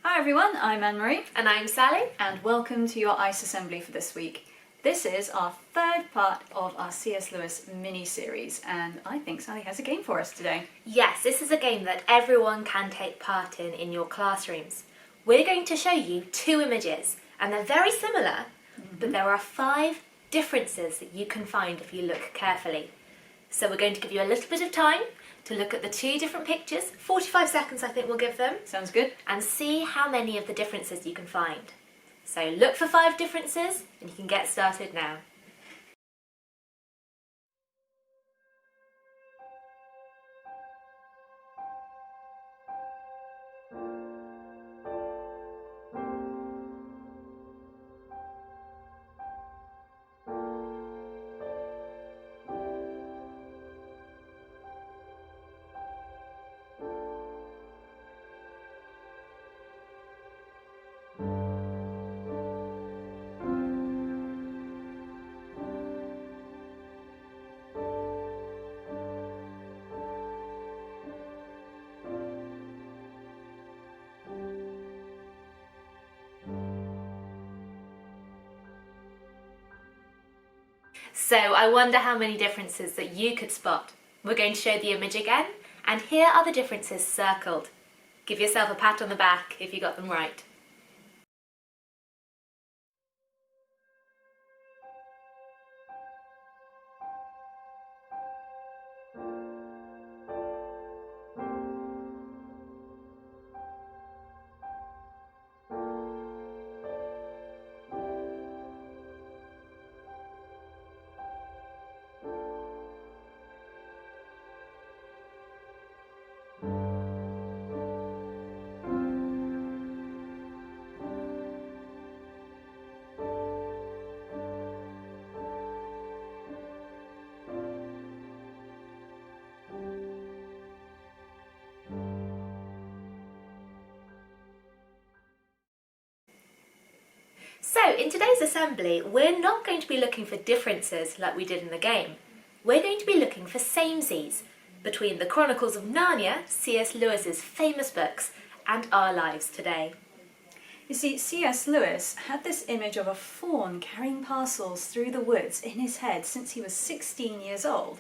Hi everyone, I'm Anne-Marie. And I'm Sally. And welcome to your ICE Assembly for this week. This is our third part of our C.S Lewis mini-series, and I think Sally has a game for us today. Yes, this is a game that everyone can take part in your classrooms. We're going to show you two images, and they're very similar, but there are 5 differences that you can find if you look carefully. So we're going to give you a little bit of time to look at the 2 different pictures, 45 seconds I think we'll give them. Sounds good. And see how many of the differences you can find. So look for 5 differences and you can get started now. So I wonder how many differences that you could spot. We're going to show the image again, and here are the differences circled. Give yourself a pat on the back if you got them right. So in today's assembly, we're not going to be looking for differences like we did in the game. We're going to be looking for samesies between the Chronicles of Narnia, C.S Lewis's famous books, and our lives today. You see, C.S Lewis had this image of a fawn carrying parcels through the woods in his head since he was 16 years old.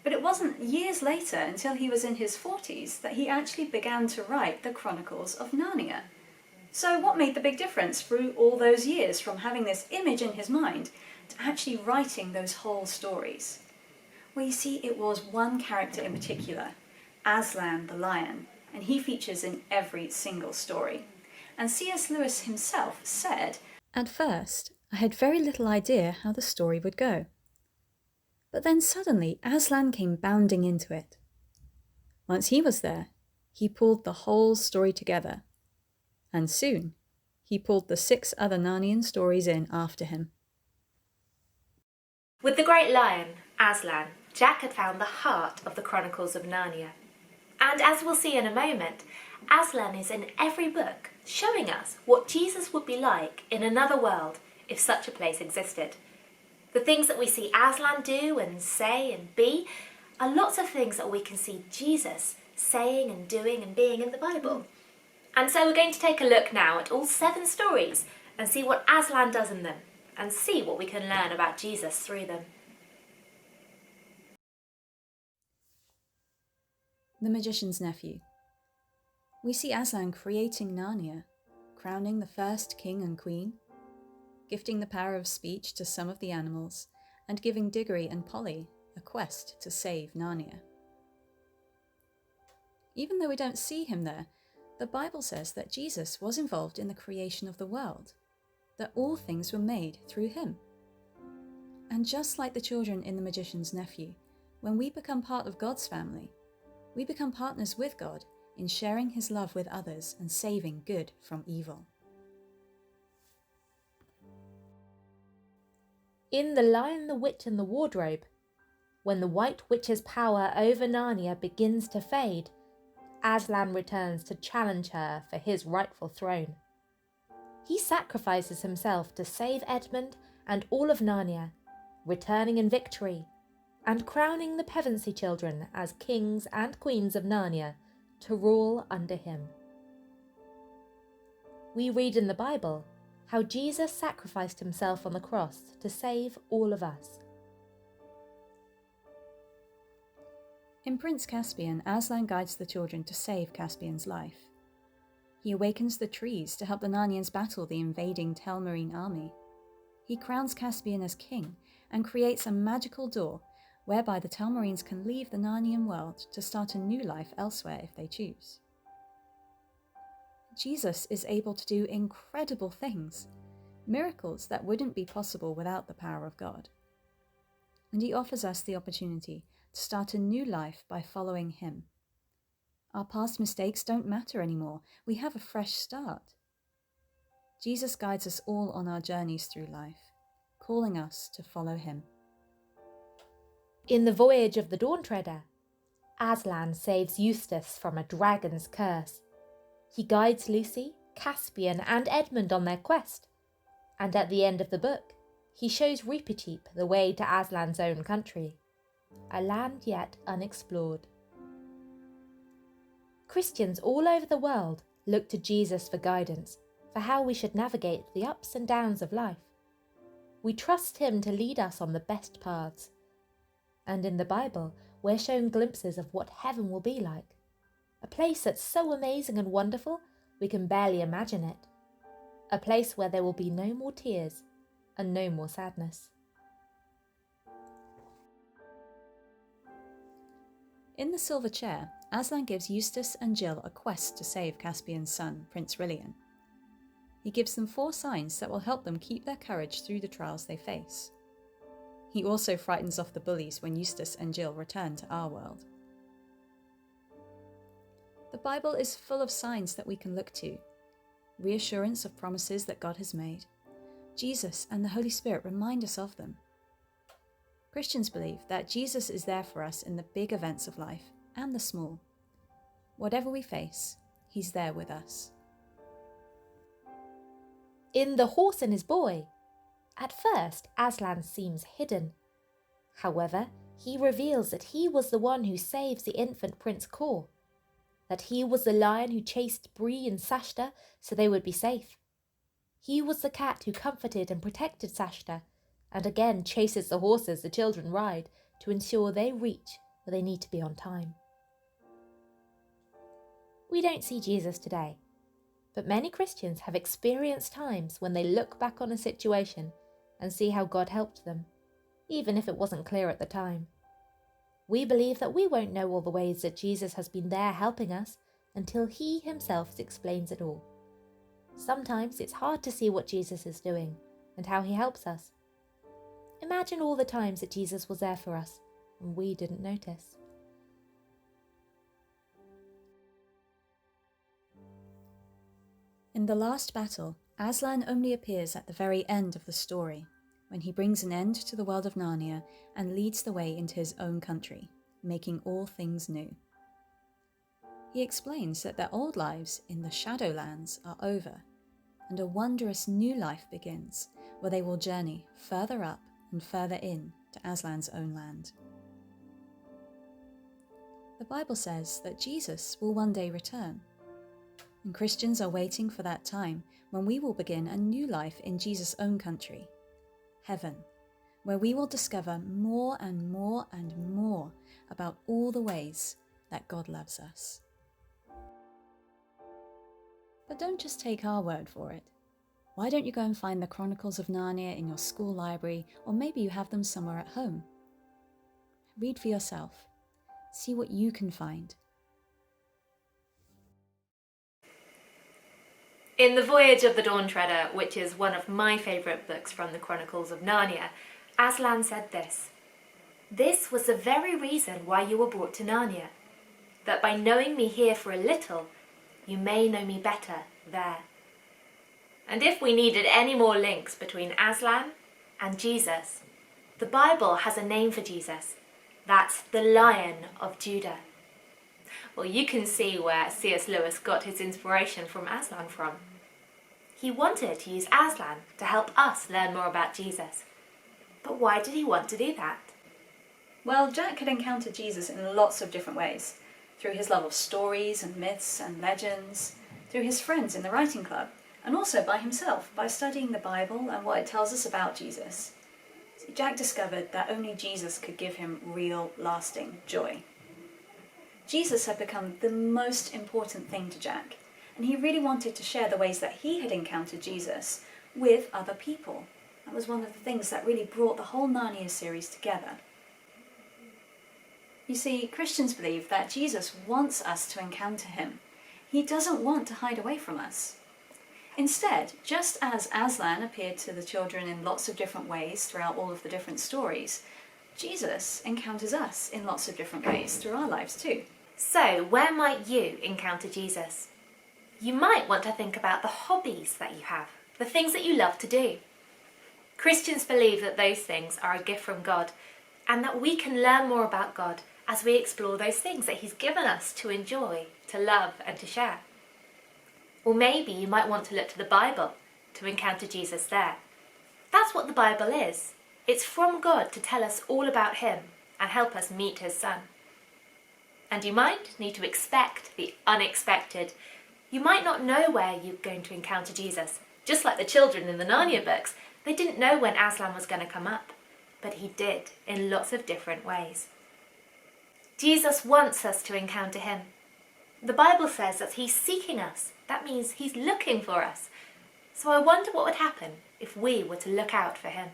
But it wasn't years later, until he was in his 40s, that he actually began to write the Chronicles of Narnia. So what made the big difference through all those years, from having this image in his mind to actually writing those whole stories? Well, you see, it was one character in particular, Aslan the lion, and he features in every single story. And C.S Lewis himself said, "At first, I had very little idea how the story would go. But then suddenly Aslan came bounding into it. Once he was there, he pulled the whole story together. And soon, he pulled the 6 other Narnian stories in after him." With the great lion, Aslan, Jack had found the heart of the Chronicles of Narnia. And as we'll see in a moment, Aslan is in every book, showing us what Jesus would be like in another world if such a place existed. The things that we see Aslan do and say and be are lots of things that we can see Jesus saying and doing and being in the Bible. And so we're going to take a look now at all 7 stories and see what Aslan does in them and see what we can learn about Jesus through them. The Magician's Nephew. We see Aslan creating Narnia, crowning the first king and queen, gifting the power of speech to some of the animals, and giving Diggory and Polly a quest to save Narnia. Even though we don't see him there, the Bible says that Jesus was involved in the creation of the world, that all things were made through him. And just like the children in The Magician's Nephew, when we become part of God's family, we become partners with God in sharing his love with others and saving good from evil. In The Lion, the Witch and the Wardrobe, when the White Witch's power over Narnia begins to fade, Aslan returns to challenge her for his rightful throne. He sacrifices himself to save Edmund and all of Narnia, returning in victory and crowning the Pevensey children as kings and queens of Narnia to rule under him. we read in the Bible how Jesus sacrificed himself on the cross to save all of us. In Prince Caspian, Aslan guides the children to save Caspian's life. He awakens the trees to help the Narnians battle the invading Telmarine army. He crowns Caspian as king and creates a magical door whereby the Telmarines can leave the Narnian world to start a new life elsewhere if they choose. Jesus is able to do incredible things, miracles that wouldn't be possible without the power of God. And he offers us the opportunity to start a new life by following him. Our past mistakes don't matter anymore. We have a fresh start. Jesus guides us all on our journeys through life, calling us to follow him. In the Voyage of the Dawn Treader, Aslan saves Eustace from a dragon's curse. He guides Lucy, Caspian and Edmund on their quest. And at the end of the book, he shows Reepicheep the way to Aslan's own country, a land yet unexplored. Christians all over the world look to Jesus for guidance for how we should navigate the ups and downs of life. We trust him to lead us on the best paths. And in the Bible, we're shown glimpses of what heaven will be like. A place that's so amazing and wonderful, we can barely imagine it. A place where there will be no more tears and no more sadness. In the Silver Chair, Aslan gives Eustace and Jill a quest to save Caspian's son, Prince Rilian. He gives them 4 signs that will help them keep their courage through the trials they face. He also frightens off the bullies when Eustace and Jill return to our world. The Bible is full of signs that we can look to, reassurance of promises that God has made. Jesus and the Holy Spirit remind us of them. Christians believe that Jesus is there for us in the big events of life and the small. Whatever we face, he's there with us. In The Horse and His Boy, at first Aslan seems hidden. However, he reveals that he was the one who saves the infant Prince Kor, that he was the lion who chased Bree and Sashta so they would be safe. He was the cat who comforted and protected Sashta, and again chases the horses the children ride to ensure they reach where they need to be on time. We don't see Jesus today, but many Christians have experienced times when they look back on a situation and see how God helped them, even if it wasn't clear at the time. We believe that we won't know all the ways that Jesus has been there helping us until he himself explains it all. Sometimes it's hard to see what Jesus is doing and how he helps us. Imagine all the times that Jesus was there for us and we didn't notice. In the last battle, Aslan only appears at the very end of the story, when he brings an end to the world of Narnia and leads the way into his own country, making all things new. He explains that their old lives in the Shadowlands are over, and a wondrous new life begins, where they will journey further up and further in to Aslan's own land. The Bible says that Jesus will one day return, and Christians are waiting for that time when we will begin a new life in Jesus' own country, heaven, where we will discover more and more and more about all the ways that God loves us. But don't just take our word for it. Why don't you go and find the Chronicles of Narnia in your school library, or maybe you have them somewhere at home? Read for yourself. See what you can find. In The Voyage of the Dawn Treader, which is one of my favourite books from the Chronicles of Narnia, Aslan said this: "This was the very reason why you were brought to Narnia, that by knowing me here for a little, you may know me better there." And if we needed any more links between Aslan and Jesus, the Bible has a name for Jesus. That's the Lion of Judah. Well, you can see where C.S. Lewis got his inspiration from Aslan from. He wanted to use Aslan to help us learn more about Jesus. But why did he want to do that? Well, Jack had encountered Jesus in lots of different ways, through his love of stories and myths and legends, through his friends in the writing club, and also by himself, by studying the Bible and what it tells us about Jesus. Jack discovered that only Jesus could give him real, lasting joy. Jesus had become the most important thing to Jack, and he really wanted to share the ways that he had encountered Jesus with other people. That was one of the things that really brought the whole Narnia series together. You see, Christians believe that Jesus wants us to encounter him. He doesn't want to hide away from us. Instead, just as Aslan appeared to the children in lots of different ways throughout all of the different stories, Jesus encounters us in lots of different ways through our lives too. So, where might you encounter Jesus? You might want to think about the hobbies that you have, the things that you love to do. Christians believe that those things are a gift from God, and that we can learn more about God as we explore those things that he's given us to enjoy, to love and to share. Or maybe you might want to look to the Bible to encounter Jesus there. That's what the Bible is. It's from God to tell us all about him and help us meet his Son. And you might need to expect the unexpected. You might not know where you're going to encounter Jesus. Just like the children in the Narnia books, they didn't know when Aslan was going to come up, but he did in lots of different ways. Jesus wants us to encounter him. The Bible says that he's seeking us. That means he's looking for us. So I wonder what would happen if we were to look out for him.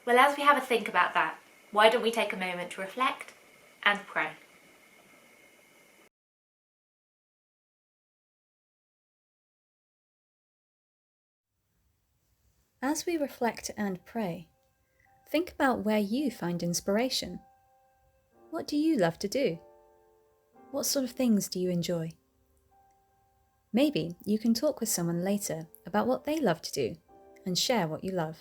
Well, as we have a think about that, why don't we take a moment to reflect and pray? As we reflect and pray, think about where you find inspiration. What do you love to do? What sort of things do you enjoy? Maybe you can talk with someone later about what they love to do and share what you love.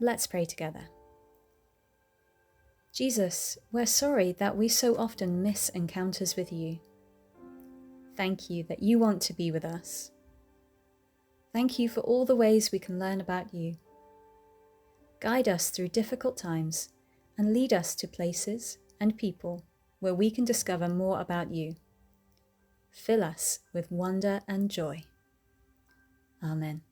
Let's pray together. Jesus, we're sorry that we so often miss encounters with you. Thank you that you want to be with us. Thank you for all the ways we can learn about you. Guide us through difficult times and lead us to places and people where we can discover more about you. Fill us with wonder and joy. Amen.